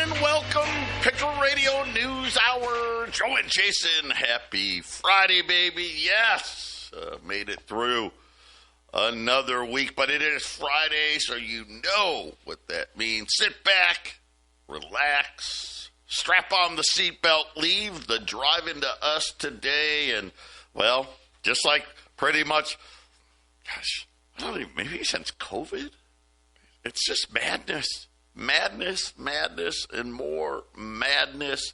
and welcome. Patriot Radio News Hour. Joe and Jason, happy Friday, baby. Yes, made it through another week, but it is Friday, so you know what that means. Sit back, relax, strap on the seatbelt, leave the driving to us today, and, well, just like pretty much, gosh, I don't even, maybe since COVID, it's just madness. Madness, and more madness.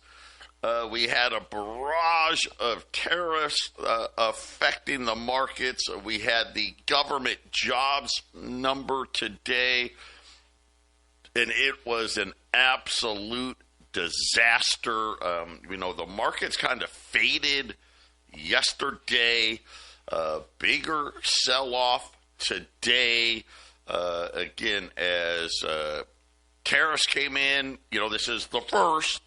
We had a barrage of tariffs affecting the markets. We had the government jobs number today, and it was an absolute disaster. The markets kind of faded yesterday. Bigger sell-off today, again, as tariffs came in. This is the first.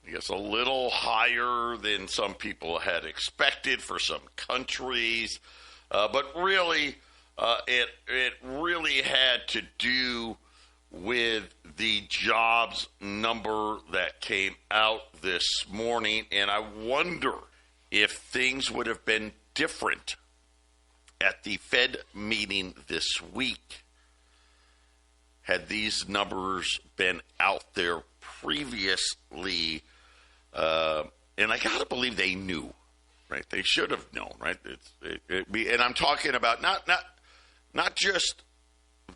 I guess a little higher than some people had expected for some countries. But really, it really had to do with the jobs number that came out this morning. And I wonder if things would have been different at the Fed meeting this week had these numbers been out there previously. And I got to believe they knew, right? They should have known, right? And I'm talking about not just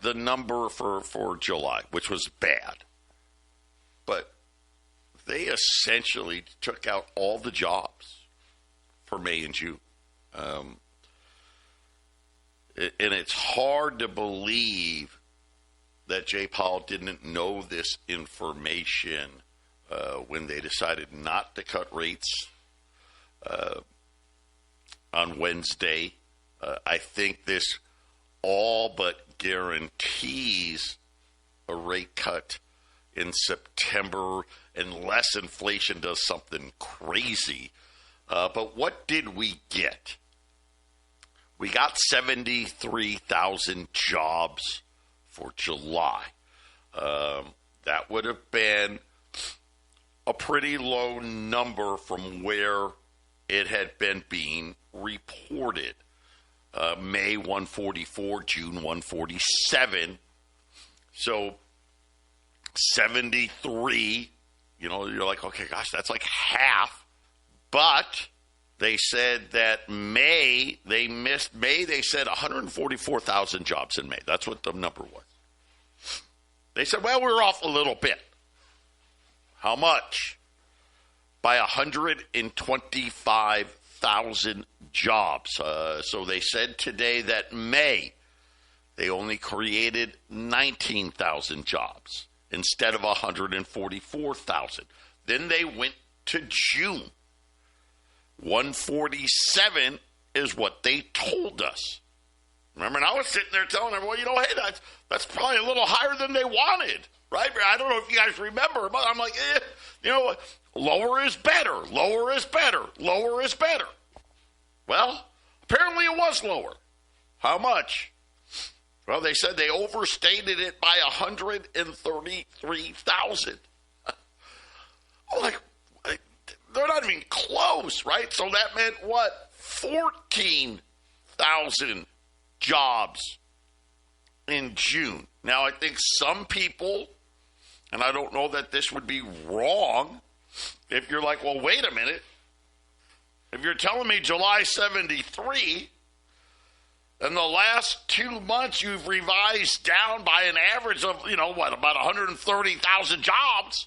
the number for July, which was bad, but they essentially took out all the jobs for May and June. And it's hard to believe that Jay Powell didn't know this information when they decided not to cut rates on Wednesday. I think this all but guarantees a rate cut in September unless inflation does something crazy. But what did we get? We got 73,000 jobs for July. That would have been a pretty low number from where it had been being reported. May 144, June 147. So 73, you're like, okay, gosh, that's like half. But they said that May, they said 144,000 jobs in May. That's what the number was. They said, well, we're off a little bit. How much? By 125,000 jobs. So they said today that May, they only created 19,000 jobs instead of 144,000. Then they went to June. 147 is what they told us. Remember, and I was sitting there telling everyone, hey, that's probably a little higher than they wanted, right? I don't know if you guys remember, but I'm like, lower is better, lower is better, lower is better. Well, apparently it was lower. How much? Well, they said they overstated it by 133,000. I'm like, they're not even close, right? So that meant what? 14,000 jobs in June. Now, I think some people, and I don't know that this would be wrong, if you're like, well, wait a minute. If you're telling me July 73, and the last 2 months you've revised down by an average of, about 130,000 jobs,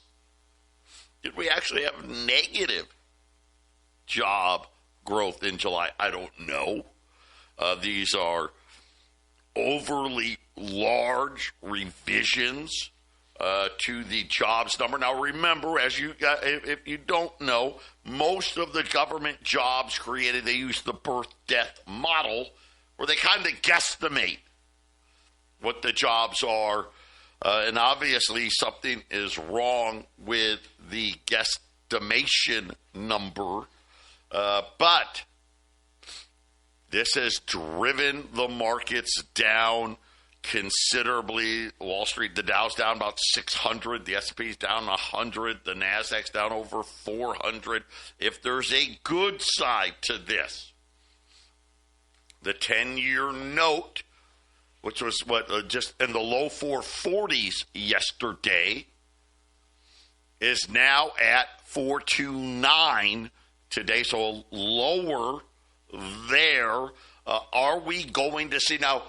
did we actually have negative job growth in July? I don't know. These are overly large revisions to the jobs number. Now, remember, if you don't know, most of the government jobs created, they use the birth-death model where they kind of guesstimate what the jobs are. And obviously something is wrong with the guesstimation number. But this has driven the markets down considerably. Wall Street, the Dow's down about 600. The S&P's down 100. The Nasdaq's down over 400. If there's a good side to this, the 10-year note, which was just in the low 440s yesterday, is now at 429 today, so lower there. Are we going to see now?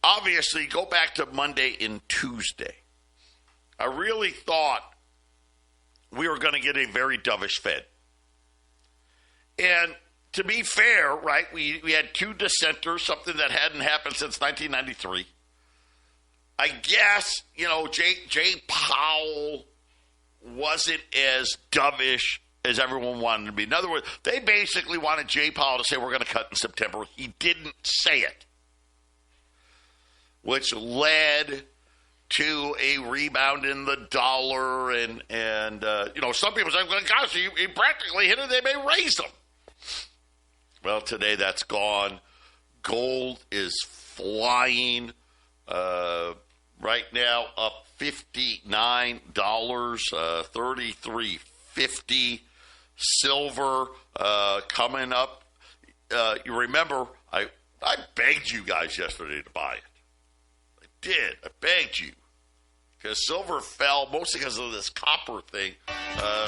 Obviously, go back to Monday and Tuesday. I really thought we were going to get a very dovish Fed. And to be fair, right, we had two dissenters, something that hadn't happened since 1993. I guess, Jay Powell wasn't as dovish as everyone wanted to be. In other words, they basically wanted Jay Powell to say we're going to cut in September. He didn't say it, which led to a rebound in the dollar. And some people say, well, gosh, he practically hit it. They may raise them. Well, today that's gone. Gold is flying right now, up $59, 33.50. Silver coming up. You remember, I begged you guys yesterday to buy it. I did. I begged you. Because silver fell, mostly because of this copper thing.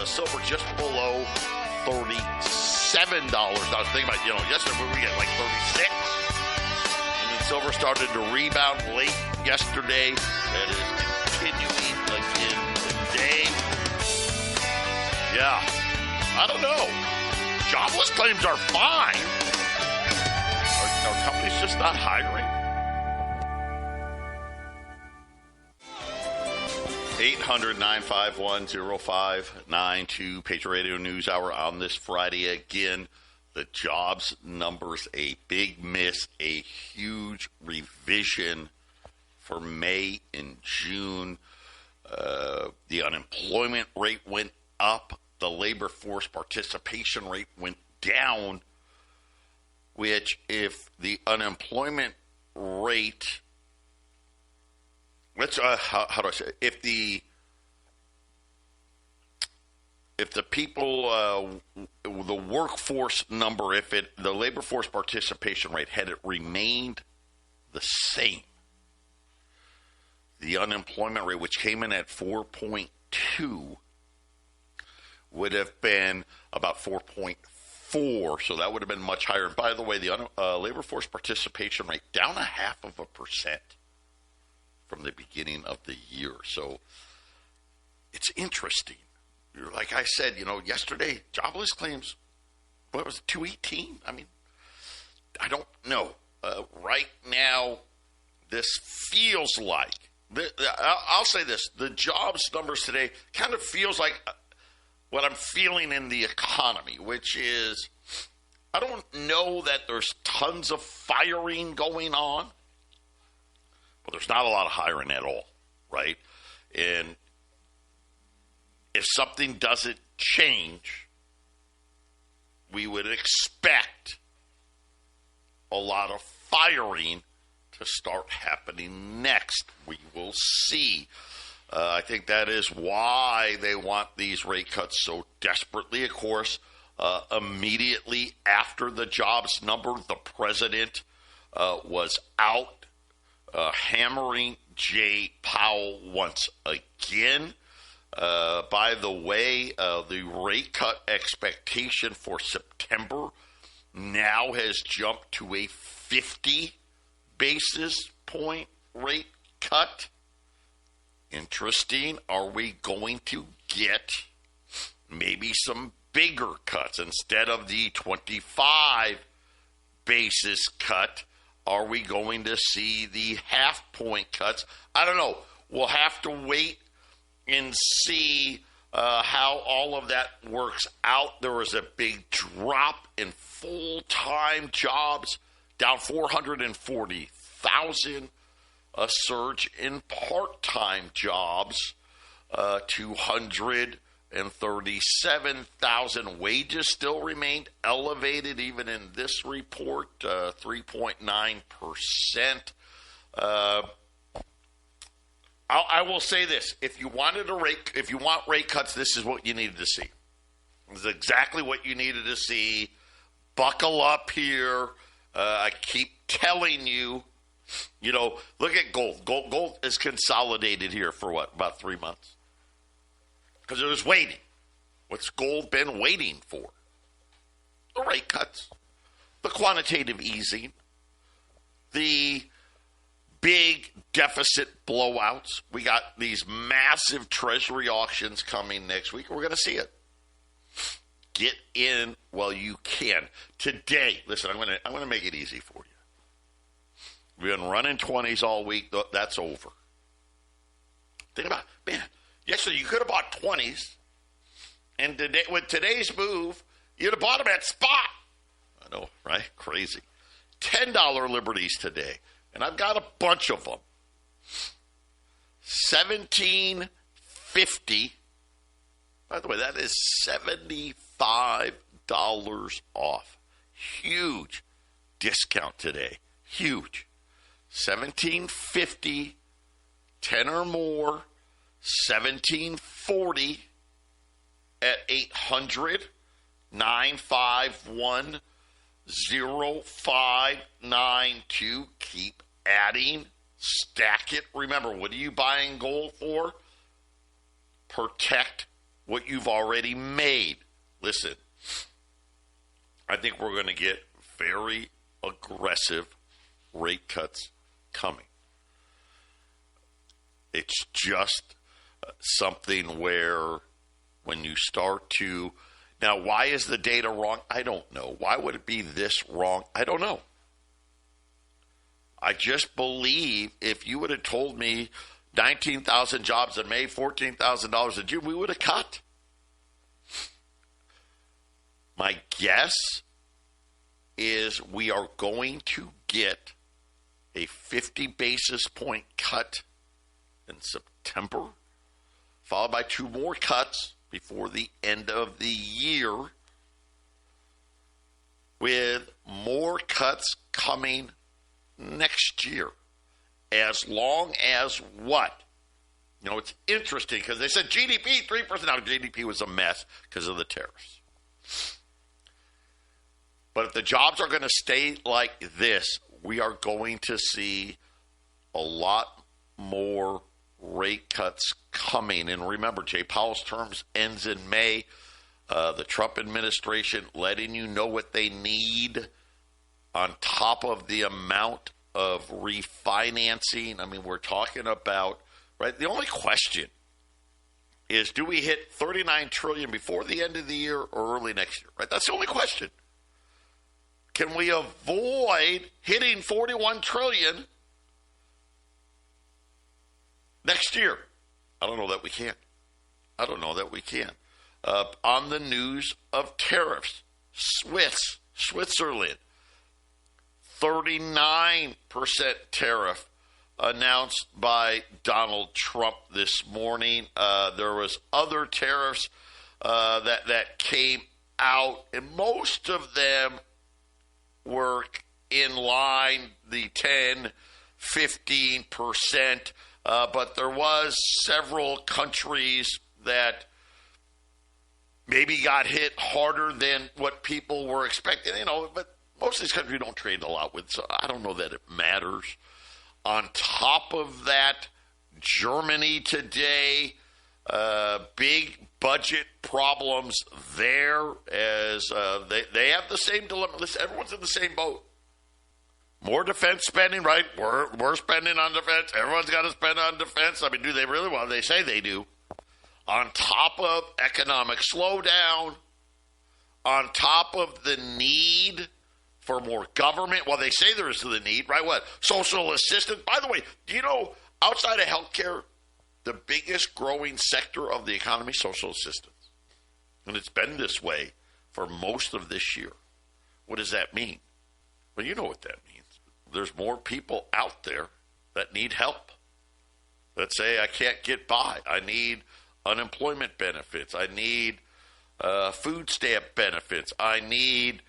Silver just below $37. I was thinking about, yesterday we get like 36. And then silver started to rebound late yesterday. That is continuing again today. Yeah. I don't know. Jobless claims are fine. Are companies just not hiring? 800-951-0592, Patriot Radio News Hour on this Friday. Again, the jobs numbers, a big miss, a huge revision for May and June. The unemployment rate went up. The labor force participation rate went down, which if the unemployment rate, how do I say it? If the people, the workforce number, the labor force participation rate, had it remained the same, the unemployment rate, which came in at 4.2, would have been about 4.4, so that would have been much higher. And by the way, the labor force participation rate down 0.5% from the beginning of the year. So it's interesting. Like I said, yesterday, jobless claims, what was it, 218? I mean, I don't know. Right now, this feels like, I'll say this, the jobs numbers today kind of feels like what I'm feeling in the economy, which is, I don't know that there's tons of firing going on, but there's not a lot of hiring at all, right? And if something doesn't change, we would expect a lot of firing to start happening next. We will see. I think that is why they want these rate cuts so desperately. Of course, immediately after the jobs number, the president was out hammering Jay Powell once again. By the way, the rate cut expectation for September now has jumped to a 50 basis point rate cut. Interesting. Are we going to get maybe some bigger cuts instead of the 25 basis cut? Are we going to see the half-point cuts? I don't know. We'll have to wait and see how all of that works out. There was a big drop in full-time jobs, down 440,000. A surge in part-time jobs, 237,000. Wages still remained elevated even in this report, 3.9%. I will say this: if you want rate cuts, this is what you needed to see. This is exactly what you needed to see. Buckle up here. I keep telling you. Look at gold. Gold is consolidated here for what? About 3 months. Because it was waiting. What's gold been waiting for? The rate cuts, the quantitative easing, the big deficit blowouts. We got these massive treasury auctions coming next week. We're going to see it. Get in while you can. Today, listen, I'm going to make it easy for you. We've been running 20s all week. That's over. Think about it. Man, yesterday you could have bought 20s. And today, with today's move, you'd have bought them at spot. I know, right? Crazy. $10 liberties today. And I've got a bunch of them. $17.50. By the way, that is $75 off. Huge discount today. Huge. $17.50, 10 or more, $17.40 at 800-951-0592. Keep adding, stack it. Remember, what are you buying gold for? Protect what you've already made. Listen, I think we're going to get very aggressive rate cuts coming. It's just something where when you start to... Now, why is the data wrong? I don't know. Why would it be this wrong? I don't know. I just believe if you would have told me 19,000 jobs in May, $14,000 in June, we would have cut. My guess is we are going to get a 50 basis point cut in September, followed by 2 more cuts before the end of the year, with more cuts coming next year. As long as what? It's interesting because they said GDP 3%. Now, GDP was a mess because of the tariffs. But if the jobs are going to stay like this, we are going to see a lot more rate cuts coming. And remember, Jay Powell's terms ends in May. The Trump administration letting you know what they need on top of the amount of refinancing. I mean, we're talking about, right? The only question is, do we hit $39 trillion before the end of the year or early next year, right? That's the only question. Can we avoid hitting $41 trillion next year? I don't know that we can. On the news of tariffs, Switzerland, 39% tariff announced by Donald Trump this morning. There was other tariffs that came out, and most of them were in line, the 10-15%, but there was several countries that maybe got hit harder than what people were expecting, but most of these countries don't trade a lot with, so I don't know that it matters. On top of that, Germany today, big budget problems there as they have the same dilemma. Listen, everyone's in the same boat. More defense spending, right? We're spending on defense. Everyone's got to spend on defense. I mean, do they really? Well, they say they do. On top of economic slowdown, on top of the need for more government. Well, they say there is the need, right? What? Social assistance. By the way, do you know, outside of healthcare, the biggest growing sector of the economy, social assistance. And it's been this way for most of this year. What does that mean? Well, you know what that means. There's more people out there that need help. That say, I can't get by. I need unemployment benefits. I need food stamp benefits. I need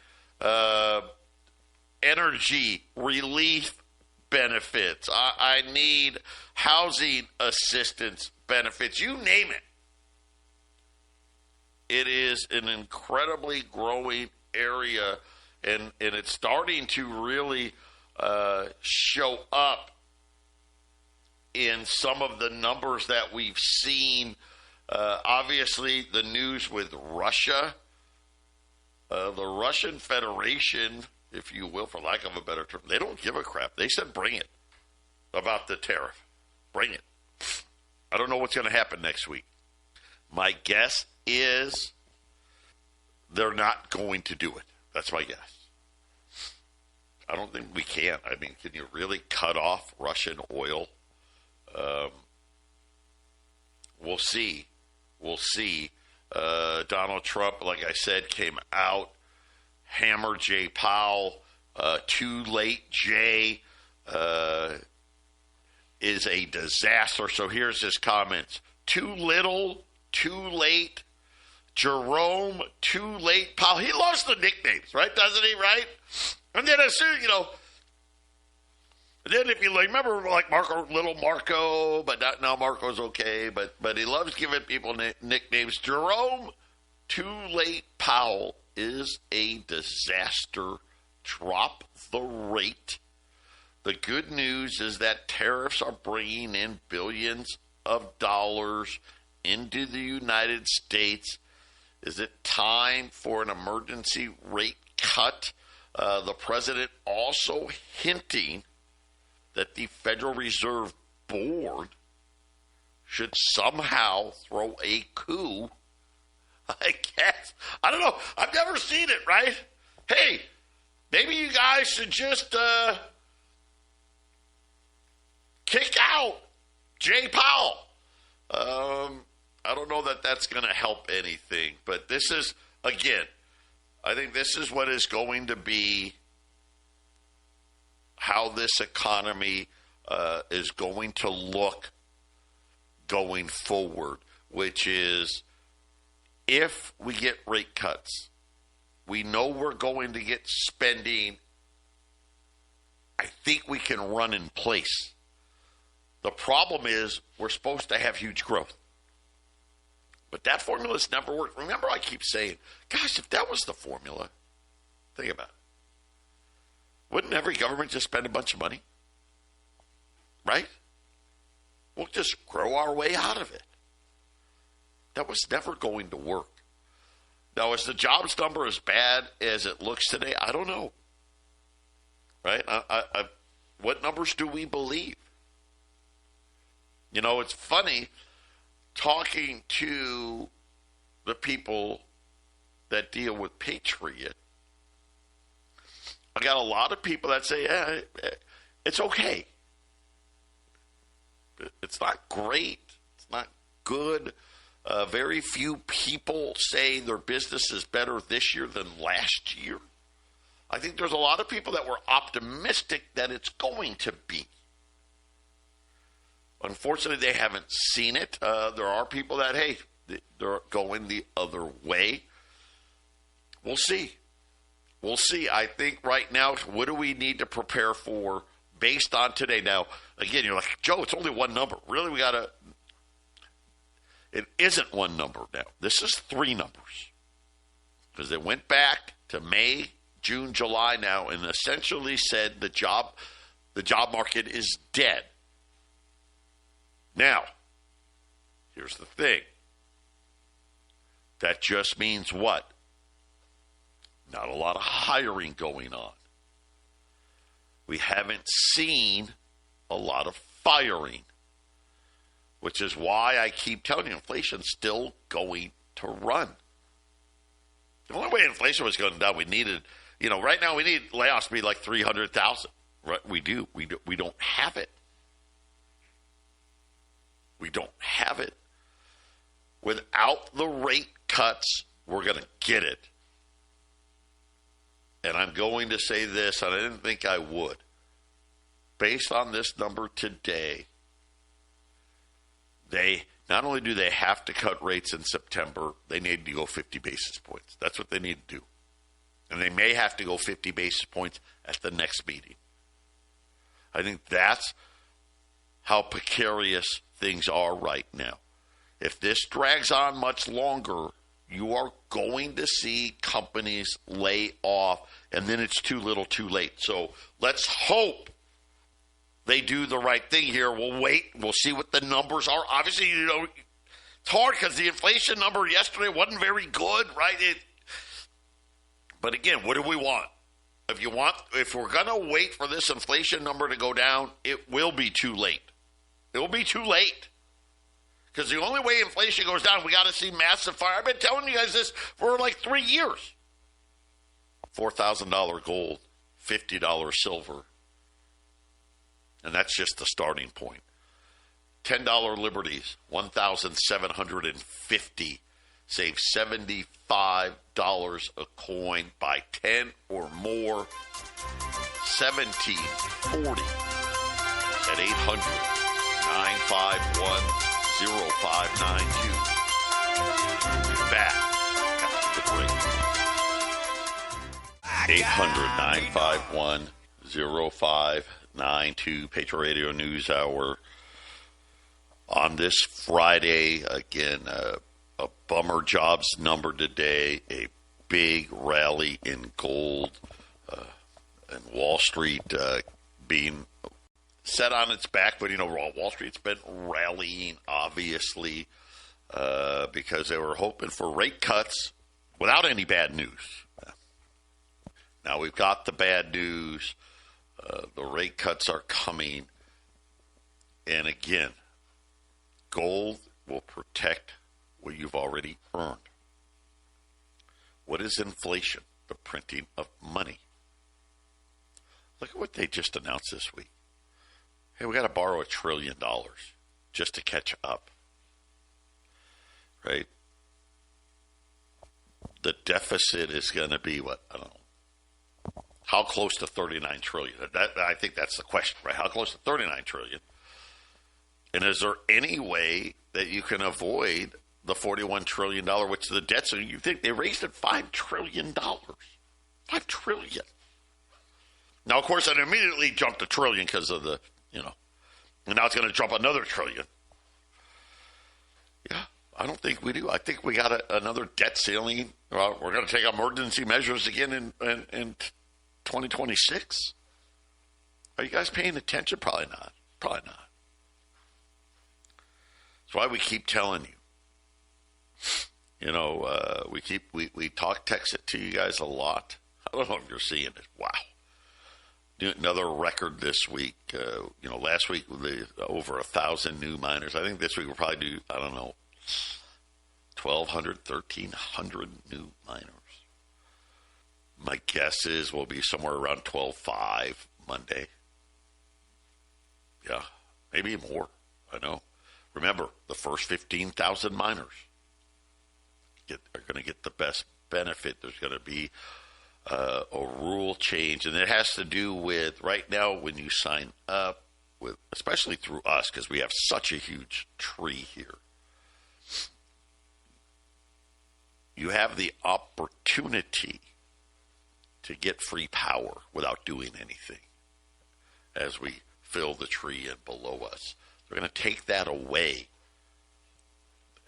energy relief benefits. I need housing assistance benefits. You name it. It is an incredibly growing area, and it's starting to really show up in some of the numbers that we've seen. Obviously, the news with Russia, the Russian Federation, if you will, for lack of a better term, they don't give a crap. They said bring it about the tariff. Bring it. I don't know what's going to happen next week. My guess is they're not going to do it. That's my guess. I don't think we can. I mean, can you really cut off Russian oil? We'll see. We'll see. Donald Trump, like I said, came out, hammered Jay Powell. Too late, Jay is a disaster. So here's his comments. Too little, too late. Jerome, too late. Powell. He loves the nicknames, right? Doesn't he, right? And then as soon, then if you remember, like Marco, little Marco, but not now Marco's okay, but he loves giving people nicknames. Jerome, too late. Powell is a disaster. Drop the rate. The good news is that tariffs are bringing in billions of dollars into the United States. Is it time for an emergency rate cut? The president also hinting that the Federal Reserve Board should somehow throw a coup. I guess. I don't know. I've never seen it, right? Hey, maybe you guys should just kick out Jay Powell. I don't know that that's going to help anything. But this is, again, I think this is what is going to be how this economy is going to look going forward, which is if we get rate cuts, we know we're going to get spending. I think we can run in place. The problem is we're supposed to have huge growth. But that formula's never worked. Remember, I keep saying, gosh, if that was the formula, think about it. Wouldn't every government just spend a bunch of money? Right? We'll just grow our way out of it. That was never going to work. Now, is the jobs number as bad as it looks today? I don't know. Right? What numbers do we believe? It's funny talking to the people that deal with Patriot. I got a lot of people that say, it's okay. It's not great. It's not good. Very few people say their business is better this year than last year. I think there's a lot of people that were optimistic that it's going to be. Unfortunately, they haven't seen it. There are people that, hey, they're going the other way. We'll see. We'll see. I think right now, what do we need to prepare for based on today? Now, again, you're like, Joe, it's only one number. Really, we got to. It isn't one number now. This is three numbers. Because it went back to May, June, July now, and essentially said the job market is dead. Now, here's the thing. That just means what? Not a lot of hiring going on. We haven't seen a lot of firing, which is why I keep telling you inflation's still going to run. The only way inflation was going down, we needed, right now we need layoffs to be like 300,000. Right? We do. We don't have it. We don't have it. Without the rate cuts, we're going to get it. And I'm going to say this, and I didn't think I would. Based on this number today, they not only do they have to cut rates in September, they need to go 50 basis points. That's what they need to do. And they may have to go 50 basis points at the next meeting. I think that's how precarious things are right now. If this drags on much longer, you are going to see companies lay off, and then it's too little too late. So let's hope they do the right thing here. We'll wait. We'll see what the numbers are. Obviously, it's hard because the inflation number yesterday wasn't very good, right? But again, what do we want? If we're going to wait for this inflation number to go down, it will be too late. It will be too late. Because the only way inflation goes down, we got to see massive fire. I've been telling you guys this for like 3 years. $4,000 gold, $50 silver. And that's just the starting point. $10 liberties, $1,750. Save $75 a coin. Buy 10 or more. 1740 at 800-951-0592. We'll be back after the break. 800-951-0592. Patriot Radio News Hour. On this Friday, again, a bummer jobs number today, a big rally in gold, and Wall Street being set on its back. But, Wall Street's been rallying, obviously, because they were hoping for rate cuts without any bad news. Now we've got the bad news. The rate cuts are coming. And again, gold will protect what you've already earned. What is inflation? The printing of money. Look at what they just announced this week. Hey, we got to borrow $1 trillion just to catch up. Right? The deficit is going to be what? I don't know. How close to $39 trillion? I think that's the question, right? How close to $39 trillion? And is there any way that you can avoid the $41 trillion, which is the debt? So you think they raised it $5 trillion. $5 trillion. Now, of course, it immediately jumped $1 trillion because of the, and now it's going to jump another $1 trillion. Yeah, I don't think we do. I think we got another debt ceiling. Well, we're going to take emergency measures again in 2026. Are you guys paying attention? Probably not. Probably not. That's why we keep telling you. We text it to you guys a lot. I don't know if you're seeing it. Wow. Another record this week. Last week over 1,000 new miners. I think this week we'll probably do, 1,200, 1,300 new miners. My guess is we'll be somewhere around 12.5 Monday. Yeah, maybe more. I know. Remember, the first 15,000 miners are going to get the best benefit. There's going to be a rule change, and it has to do with right now when you sign up with, especially through us, because we have such a huge tree here. You have the opportunity to get free power without doing anything as we fill the tree in below us. They're going to take that away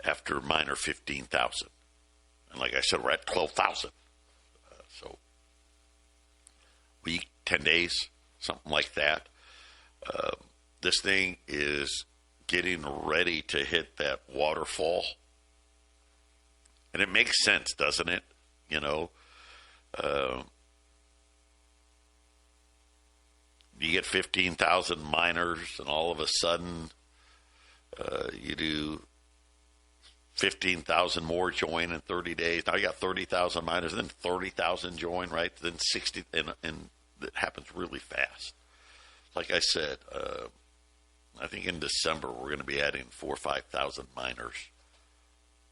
after miner 15,000. And like I said, we're at 12,000. So week, 10 days, something like that. This thing is getting ready to hit that waterfall. And it makes sense, doesn't it? You get 15,000 miners, and all of a sudden you do 15,000 more join in 30 days. Now you got 30,000 miners, then 30,000 join, right? Then 60, and it happens really fast. Like I said, I think in December we're going to be adding 4,000 or 5,000 miners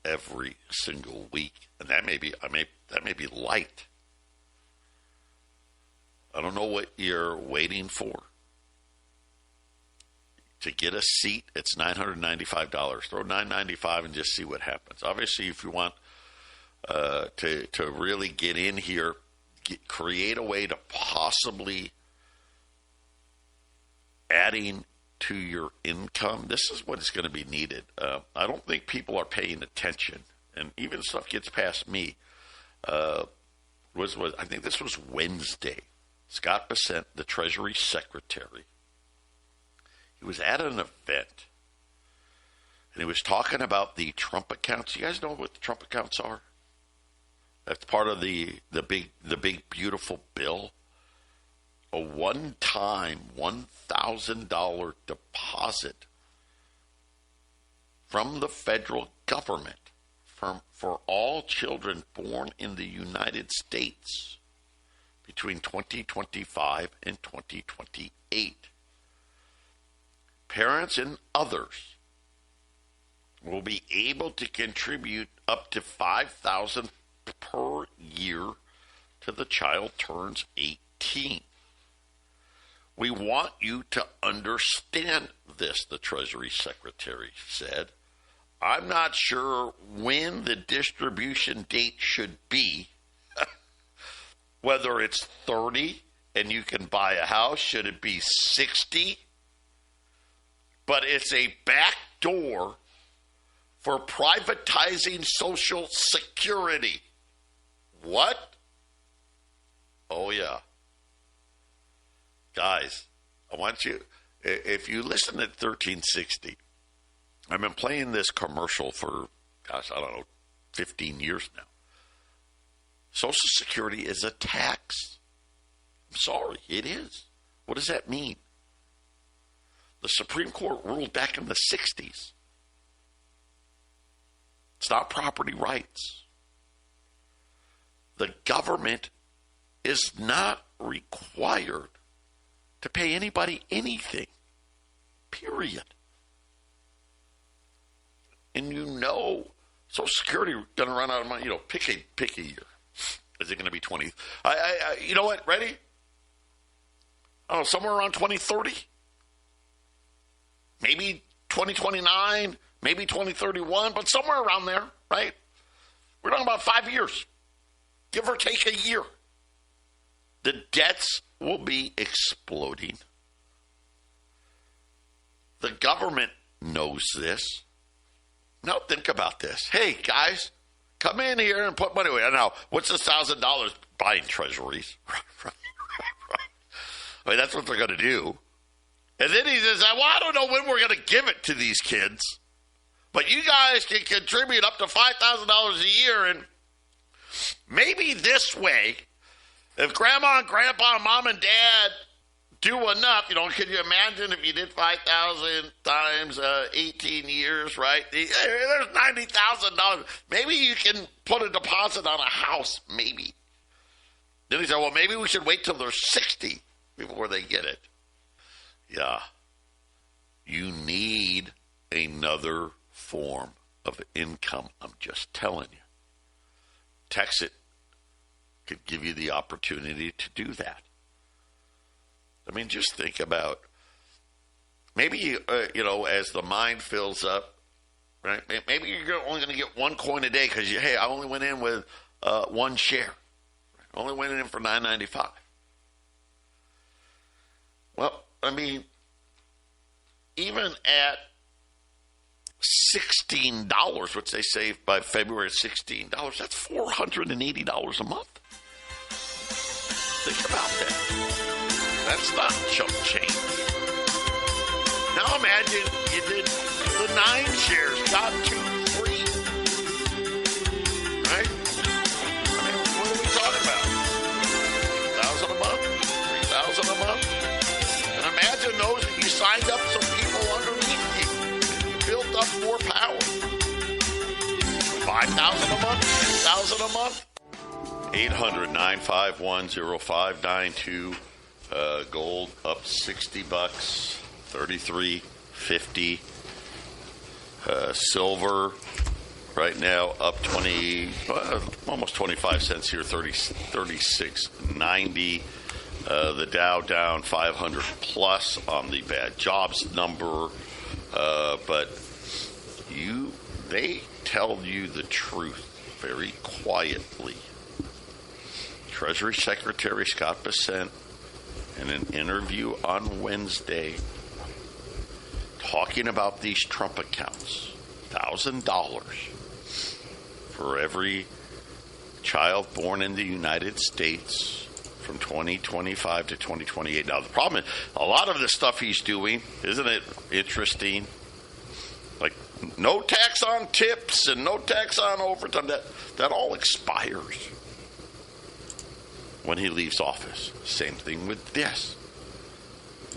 every single week, and that may be light. I don't know what you're waiting for. To get a seat, it's $995. Throw $995 and just see what happens. Obviously, if you want to really get in here, create a way to possibly adding to your income, this is what is going to be needed. I don't think people are paying attention, and even stuff gets past me. I think this was Wednesday. Scott Bessent, the Treasury Secretary, he was at an event, and he was talking about the Trump accounts. You guys know what the Trump accounts are? That's part of the big beautiful bill. A one-time $1,000 deposit from the federal government for all children born in the United States between 2025 and 2028. Parents and others will be able to contribute up to $5,000 per year till the child turns 18. We want you to understand this, the Treasury Secretary said. I'm not sure when the distribution date should be, whether it's 30 and you can buy a house, should it be 60? But it's a backdoor for privatizing Social Security. What? Oh, yeah. Guys, I want you, if you listen at 1360, I've been playing this commercial for, 15 years now. Social Security is a tax. I'm sorry, it is. What does that mean? The Supreme Court ruled back in the 60s. It's not property rights. The government is not required to pay anybody anything, period. And Social Security going to run out of money. Pick a year. Is it going to be 20? You know what? Ready? Oh, somewhere around 2030. Maybe 2029. Maybe 2031. But somewhere around there, right? We're talking about 5 years. Give or take a year. The debts will be exploding. The government knows this. Now think about this. Hey, guys, come in here and put money away. Now, what's $1,000 buying treasuries? I mean, that's what they're going to do. And then he says, well, I don't know when we're going to give it to these kids, but you guys can contribute up to $5,000 a year, and maybe this way, if grandma and grandpa and mom and dad do enough, can you imagine if you did 5,000 times 18 years, right? There's $90,000. Maybe you can put a deposit on a house, maybe. Then he said, well, maybe we should wait till they're 60 before they get it. Yeah. You need another form of income. I'm just telling you. Texit could give you the opportunity to do that. I mean, just think about maybe, as the mind fills up, right? Maybe you're only going to get one coin a day because, I only went in with one share. I only went in for $9.95. Well, I mean, even at $16, which they save by February, $16, that's $480 a month. Think about that. That's not chump change. Now imagine you did the 9 shares, got 2 free. Right? I mean, what are we talking about? $1,000 a month? $3,000 a month? And imagine those that you signed up some people underneath you. You built up more power. $5,000 a month? $2,000 a month? 800-951-0592. Gold up $60, $33.50. Silver right now up almost 25 cents here, 36.90. The Dow down 500 plus on the bad jobs number, but they tell you the truth very quietly. Treasury Secretary Scott Bessent in an interview on Wednesday talking about these Trump accounts. $1,000 for every child born in the United States from 2025 to 2028. Now, the problem is, a lot of the stuff he's doing, isn't it interesting? Like, no tax on tips and no tax on overtime. That all expires when he leaves office. Same thing with this.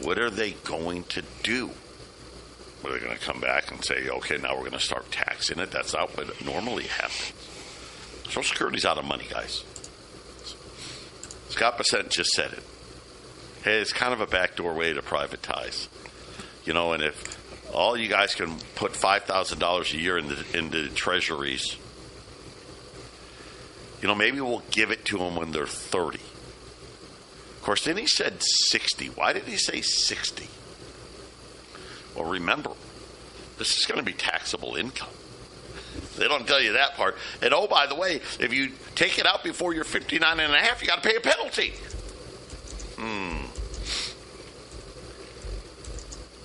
What are they going to do? Are they going to come back and say, okay, now we're going to start taxing it? That's not what normally happens. Social Security's out of money, guys. Scott Bessent just said it. Hey, it's kind of a backdoor way to privatize. You know, and if all you guys can put $5,000 a year into treasuries, you know, maybe we'll give it to them when they're 30. Of course, then he said 60. Why did he say 60? Well, remember, this is going to be taxable income. They don't tell you that part. And, oh, by the way, if you take it out before you're 59 and a half, you got to pay a penalty.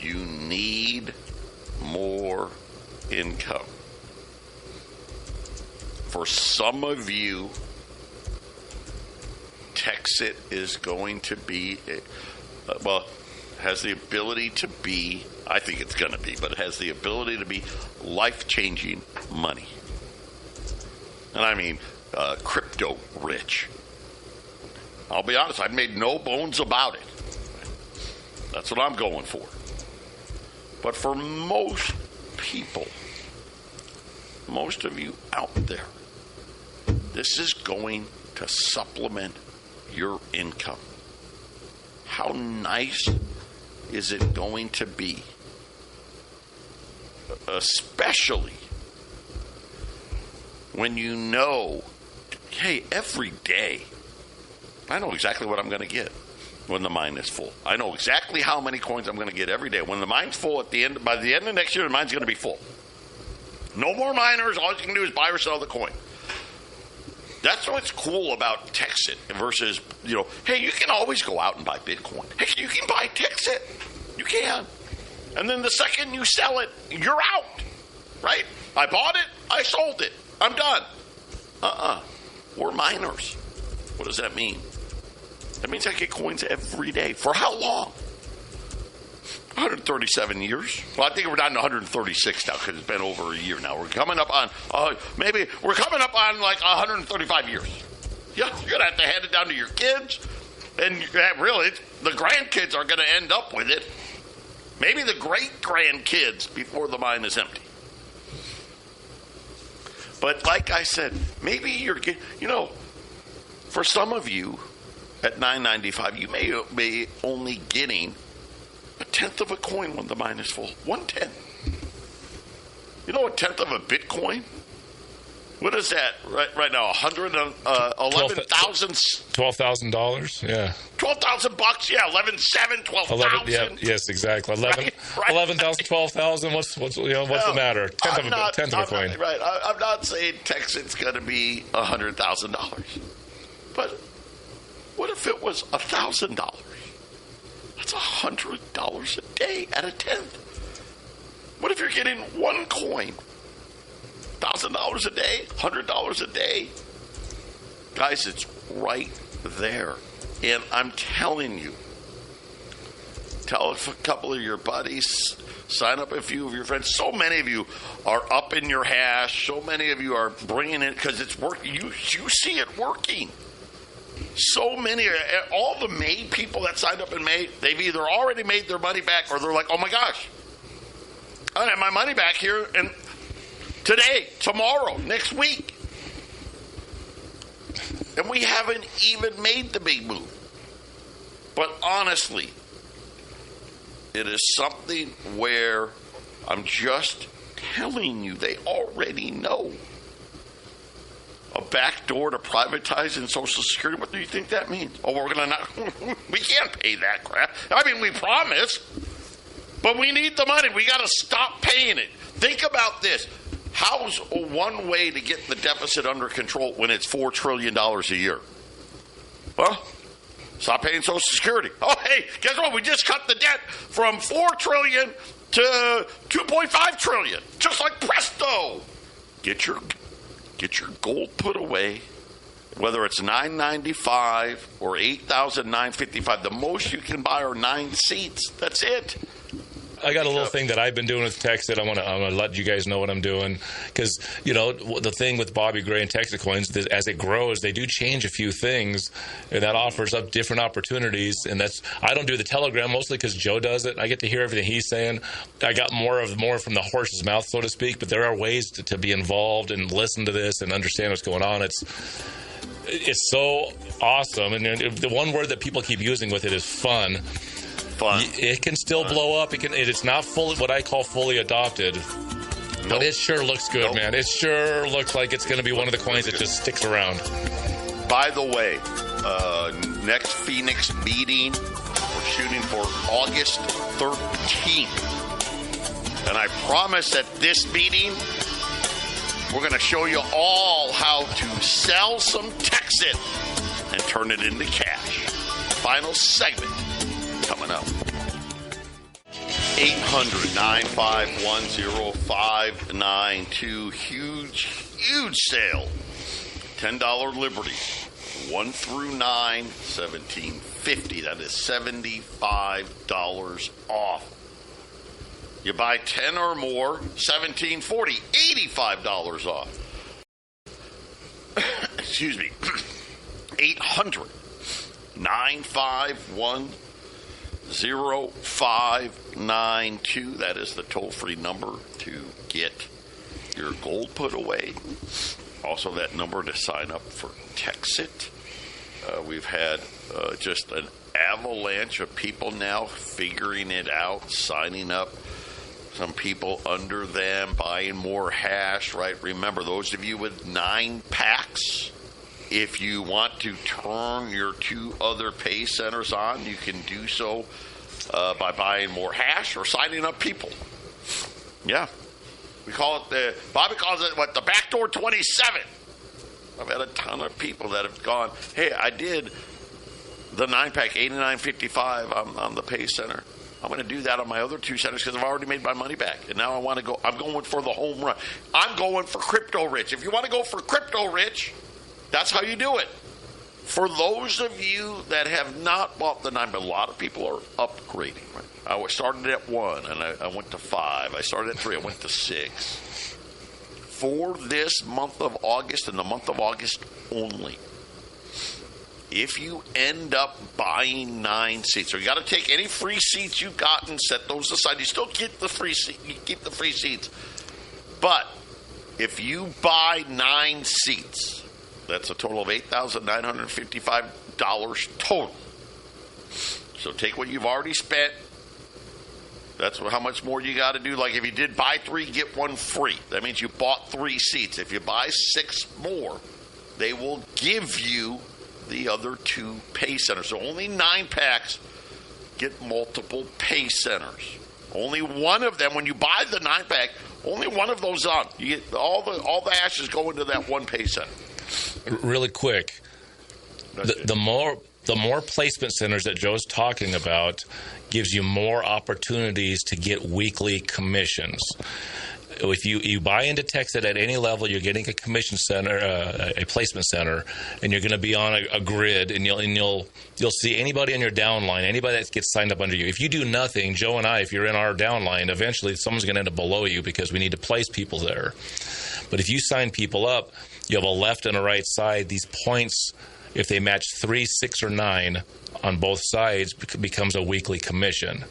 You need more income. For some of you, Texit is going to be, has the ability to be, I think it's going to be, but it has the ability to be life-changing money. And I mean crypto rich. I'll be honest, I've made no bones about it. That's what I'm going for. But for most people, most of you out there, this is going to supplement your income. How nice is it going to be? Especially when you know, hey, every day, I know exactly what I'm going to get when the mine is full. I know exactly how many coins I'm going to get every day. When the mine's full by the end of next year, the mine's going to be full. No more miners. All you can do is buy or sell the coin. That's what's cool about Texit versus, hey, you can always go out and buy Bitcoin. Hey, you can buy Texit. You can. And then the second you sell it, you're out. Right? I bought it. I sold it. I'm done. We're miners. What does that mean? That means I get coins every day. For how long? 137 years. Well, I think we're down to 136 now because it's been over a year now. We're coming up on, like 135 years. Yeah, you're going to have to hand it down to your kids. And really, the grandkids are going to end up with it. Maybe the great-grandkids before the mine is empty. But like I said, maybe you're getting, for some of you at $9.95, you may be only getting a tenth of a coin when the mine is full. 1/10. You know a tenth of a Bitcoin? What is that right now? $11,000? $12,000. Yeah. $12,000. Yeah, 11,700, 12,000. Yeah, yes, exactly. 11,000, 12,000. What's the matter? Tenth of a coin. Right. I'm not saying Texit's going to be $100,000, but what if it was $1,000? That's $100 a day at a tenth. What if you're getting one coin? $1,000 a day, $100 a day. Guys, it's right there. And I'm telling you, tell a couple of your buddies, sign up a few of your friends. So many of you are up in your hash. So many of you are bringing it because it's working. You see it working. So many, all the May people that signed up in May, they've either already made their money back or they're like, oh my gosh, I have my money back here and today, tomorrow, next week. And we haven't even made the big move. But honestly, it is something where I'm just telling you, they already know. A backdoor to privatizing Social Security. What do you think that means? Oh, we're going to not. We can't pay that crap. I mean, we promise, but we need the money. We got to stop paying it. Think about this. How's one way to get the deficit under control when it's $4 trillion a year? Well, Stop paying Social Security. Oh, hey, guess what? We just cut the debt from $4 trillion to $2.5 trillion. Just like presto. Get your gold put away. Whether it's $995 or $8,955, the most you can buy are 9 seats. That's it. I got a little thing that I've been doing with Texit. I'm gonna let you guys know what I'm doing, because the thing with Bobby Gray and Texit coins, as it grows, they do change a few things, and that offers up different opportunities. And I don't do the Telegram mostly because Joe does it. I get to hear everything he's saying. I got more from the horse's mouth, so to speak. But there are ways to be involved and listen to this and understand what's going on. It's so awesome, and the one word that people keep using with it is fun. It can still blow up. It's not fully what I call fully adopted, but it sure looks good, man. It sure looks like it's going to be one of the coins that just sticks around. By the way, next Phoenix meeting, we're shooting for August 13th, and I promise at this meeting, we're going to show you all how to sell some Texit and turn it into cash. Final segment coming up. 800-951-0592. Huge sale. $10 Liberty. 1 through 9, $17.50. That is $75 off. You buy 10 or more, $17.40, $85 off. Excuse me. 800-951-0592. That is the toll-free number to get your gold put away. Also, that number to sign up for Texit. We've had just an avalanche of people now figuring it out, signing up. Some people under them buying more hash, right? Remember, those of you with 9 packs, if you want to turn your 2 other pay centers on, you can do so by buying more hash or signing up people. Yeah. We call it Bobby calls it, the backdoor 27. I've had a ton of people that have gone, hey, I did the 9-pack, $89.55 on the pay center. I'm going to do that on my other 2 centers because I've already made my money back. And now I want to go. I'm going for the home run. I'm going for crypto rich. If you want to go for crypto rich, that's how you do it. For those of you that have not bought the 9, but a lot of people are upgrading. Right? I started at 1 and I went to 5. I started at 3. I went to 6. For this month of August and the month of August only, if you end up buying 9 seats, so you got to take any free seats you've gotten, set those aside. You still keep the free seats, but if you buy 9 seats, that's a total of $8,955 total. So take what you've already spent. That's how much more you got to do. Like if you did buy 3, get 1 free. That means you bought 3 seats. If you buy 6 more, they will give you the other 2 pay centers. So only 9 packs get multiple pay centers. Only one of them, when you buy the 9-pack, only one of those on. You get all the ashes go into that 1 pay center. Really quick, the more placement centers that Joe's talking about gives you more opportunities to get weekly commissions. If you buy into Texit at any level, you're getting a commission center, a placement center, and you're going to be on a grid, and you'll see anybody on your downline, anybody that gets signed up under you. If you do nothing, Joe and I, if you're in our downline, eventually someone's going to end up below you because we need to place people there. But if you sign people up, you have a left and a right side. These points, if they match 3, 6, or 9 on both sides, becomes a weekly commission.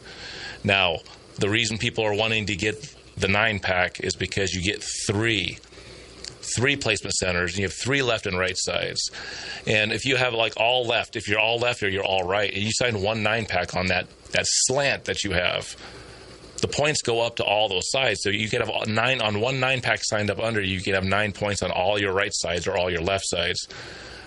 Now, the reason people are wanting to get the 9-pack is because you get three placement centers, and you have 3 left and right sides. And if you have like all left, if you're all left or you're all right, and you sign 1 9-pack on that slant that you have, the points go up to all those sides. So you can have 9 on 1 9-pack signed up under you. You can have 9 points on all your right sides or all your left sides.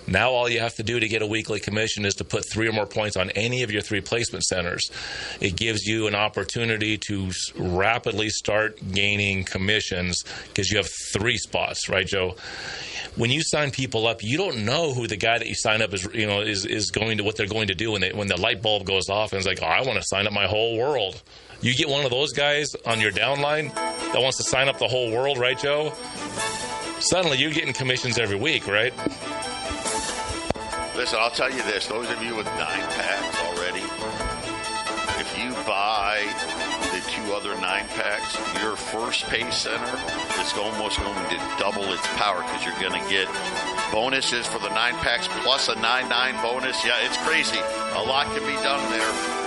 Now all you have to do to get a weekly commission is to put 3 or more points on any of your 3 placement centers. It gives you an opportunity to rapidly start gaining commissions because you have 3 spots, right, Joe? When you sign people up, you don't know who the guy that you sign up is going to, what they're going to do when the light bulb goes off and it's like, oh, I want to sign up my whole world. You get one of those guys on your downline that wants to sign up the whole world, right, Joe? Suddenly you're getting commissions every week, right? Listen, I'll tell you this. Those of you with 9 packs already, if you buy the 2 other 9 packs, your first pay center is almost going to double its power because you're going to get bonuses for the 9 packs plus a 9-9 bonus. Yeah, it's crazy. A lot can be done there.